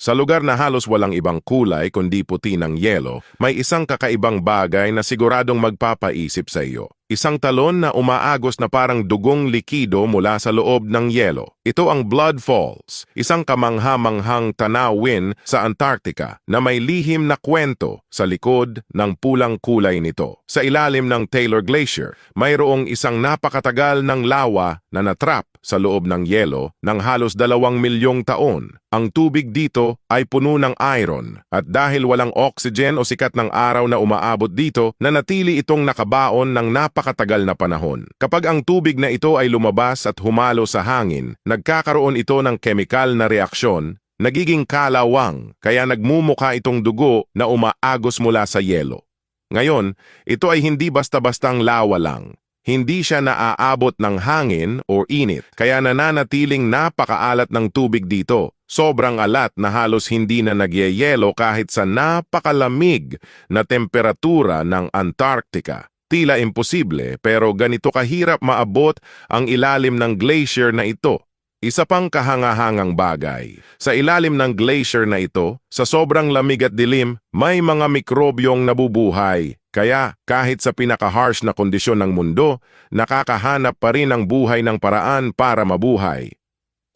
Sa lugar na halos walang ibang kulay kundi puti ng yelo, may isang kakaibang bagay na siguradong magpapaisip sa iyo. Isang talon na umaagos na parang dugong likido mula sa loob ng yelo. Ito ang Blood Falls, isang kamangha-manghang tanawin sa Antarctica na may lihim na kwento sa likod ng pulang kulay nito. Sa ilalim ng Taylor Glacier, mayroong isang napakatagal ng lawa na natrap sa loob ng yelo ng halos 2 milyong taon. Ang tubig dito ay puno ng iron at dahil walang oxygen o sikat ng araw na umaabot dito, nanatili itong nakabaon ng napakatagal na panahon. Kapag ang tubig na ito ay lumabas at humalo sa hangin, nagkakaroon ito ng kemikal na reaksyon, nagiging kalawang, kaya nagmumukha itong dugo na umaagos mula sa yelo. Ngayon, ito ay hindi basta-bastang lawa lang. Hindi siya naaabot ng hangin o init, kaya nananatiling napakaalat ng tubig dito. Sobrang alat na halos hindi na nagyeyelo kahit sa napakalamig na temperatura ng Antarctica. Tila imposible pero ganito kahirap maabot ang ilalim ng glacier na ito. Isa pang kahangahangang bagay, sa ilalim ng glacier na ito, sa sobrang lamig at dilim, may mga mikrobyong nabubuhay. Kaya kahit sa pinaka-harsh na kondisyon ng mundo, nakakahanap pa rin ang buhay ng paraan para mabuhay.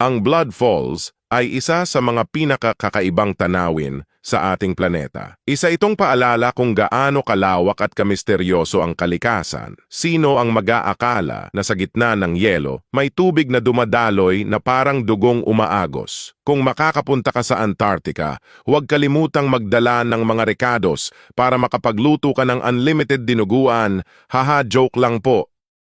Ang Blood Falls ay isa sa mga pinakakakaibang tanawin sa ating planeta. Isa itong paalala kung gaano kalawak at kamisteryoso ang kalikasan. Sino ang mag-aakala na sa gitna ng yelo, may tubig na dumadaloy na parang dugong umaagos? Kung makakapunta ka sa Antarctica, huwag kalimutang magdala ng mga rekados para makapagluto ka ng unlimited dinuguan. Haha, joke lang po.